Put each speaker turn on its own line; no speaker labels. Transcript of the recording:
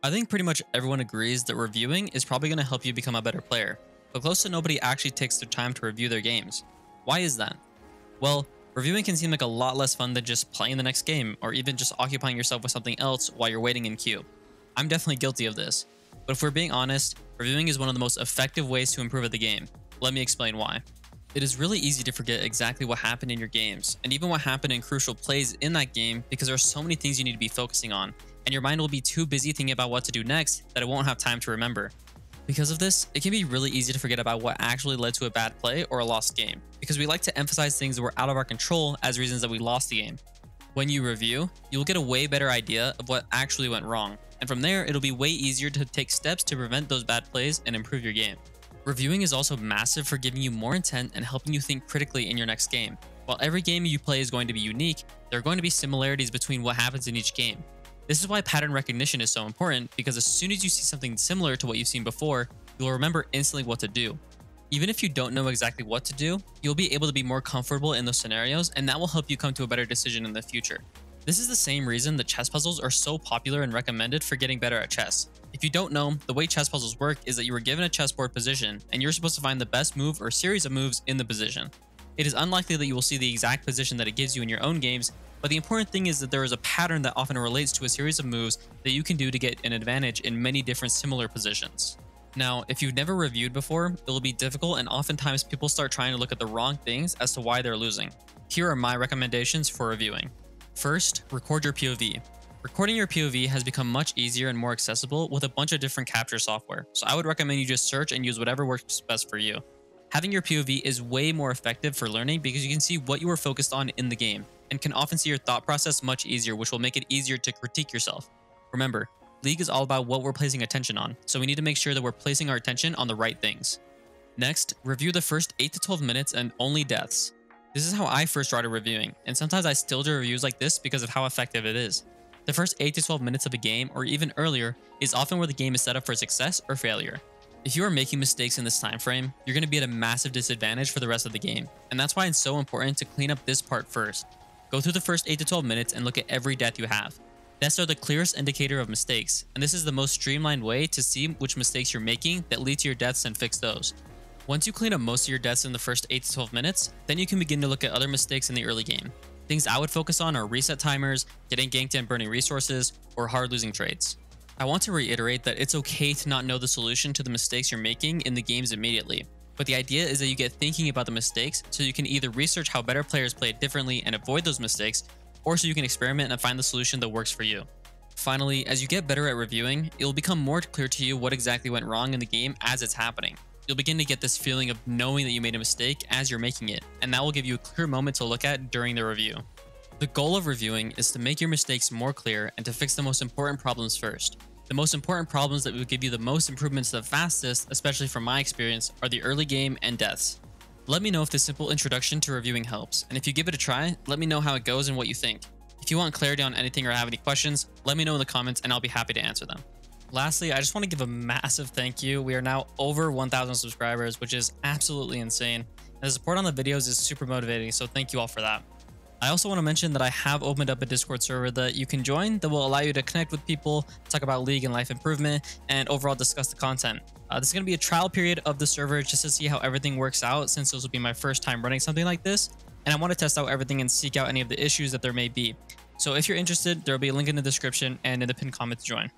I think pretty much everyone agrees that reviewing is probably going to help you become a better player, but close to nobody actually takes their time to review their games. Why is that? Well, reviewing can seem like a lot less fun than just playing the next game, or even just occupying yourself with something else while you're waiting in queue. I'm definitely guilty of this, but if we're being honest, reviewing is one of the most effective ways to improve at the game. Let me explain why. It is really easy to forget exactly what happened in your games, and even what happened in crucial plays in that game, because there are so many things you need to be focusing on, and your mind will be too busy thinking about what to do next that it won't have time to remember. Because of this, it can be really easy to forget about what actually led to a bad play or a lost game, because we like to emphasize things that were out of our control as reasons that we lost the game. When you review, you'll get a way better idea of what actually went wrong, and from there, it'll be way easier to take steps to prevent those bad plays and improve your game. Reviewing is also massive for giving you more intent and helping you think critically in your next game. While every game you play is going to be unique, there are going to be similarities between what happens in each game. This is why pattern recognition is so important, because as soon as you see something similar to what you've seen before, you'll remember instantly what to do. Even if you don't know exactly what to do, you'll be able to be more comfortable in those scenarios, and that will help you come to a better decision in the future. This is the same reason that chess puzzles are so popular and recommended for getting better at chess. If you don't know, the way chess puzzles work is that you were given a chessboard position, and you're supposed to find the best move or series of moves in the position. It is unlikely that you will see the exact position that it gives you in your own games, but the important thing is that there is a pattern that often relates to a series of moves that you can do to get an advantage in many different similar positions. Now, if you've never reviewed before, it will be difficult, and oftentimes people start trying to look at the wrong things as to why they're losing. Here are my recommendations for reviewing. First, record your POV. Recording your POV has become much easier and more accessible with a bunch of different capture software, so I would recommend you just search and use whatever works best for you. Having your POV is way more effective for learning because you can see what you were focused on in the game, and can often see your thought process much easier, which will make it easier to critique yourself. Remember, League is all about what we're placing attention on, so we need to make sure that we're placing our attention on the right things. Next, review the first 8 to 12 minutes and only deaths. This is how I first started reviewing, and sometimes I still do reviews like this because of how effective it is. The first 8 to 12 minutes of a game, or even earlier, is often where the game is set up for success or failure. If you are making mistakes in this time frame, you're going to be at a massive disadvantage for the rest of the game, and that's why it's so important to clean up this part first. Go through the first 8 to 12 minutes and look at every death you have. Deaths are the clearest indicator of mistakes, and this is the most streamlined way to see which mistakes you're making that lead to your deaths and fix those. Once you clean up most of your deaths in the first 8 to 12 minutes, then you can begin to look at other mistakes in the early game. Things I would focus on are reset timers, getting ganked and burning resources, or hard losing trades. I want to reiterate that it's okay to not know the solution to the mistakes you're making in the games immediately, but the idea is that you get thinking about the mistakes so you can either research how better players play it differently and avoid those mistakes, or so you can experiment and find the solution that works for you. Finally, as you get better at reviewing, it will become more clear to you what exactly went wrong in the game as it's happening. You'll begin to get this feeling of knowing that you made a mistake as you're making it, and that will give you a clear moment to look at during the review. The goal of reviewing is to make your mistakes more clear and to fix the most important problems first. The most important problems that will give you the most improvements the fastest, especially from my experience, are the early game and deaths. Let me know if this simple introduction to reviewing helps, and if you give it a try, let me know how it goes and what you think. If you want clarity on anything or have any questions, let me know in the comments and I'll be happy to answer them. Lastly, I just want to give a massive thank you. We are now over 1,000 subscribers, which is absolutely insane. And the support on the videos is super motivating, so thank you all for that. I also want to mention that I have opened up a Discord server that you can join that will allow you to connect with people, talk about League and life improvement, and overall discuss the content. This is going to be a trial period of the server just to see how everything works out, since this will be my first time running something like this, and I want to test out everything and seek out any of the issues that there may be. So if you're interested, there will be a link in the description and in the pinned comment to join.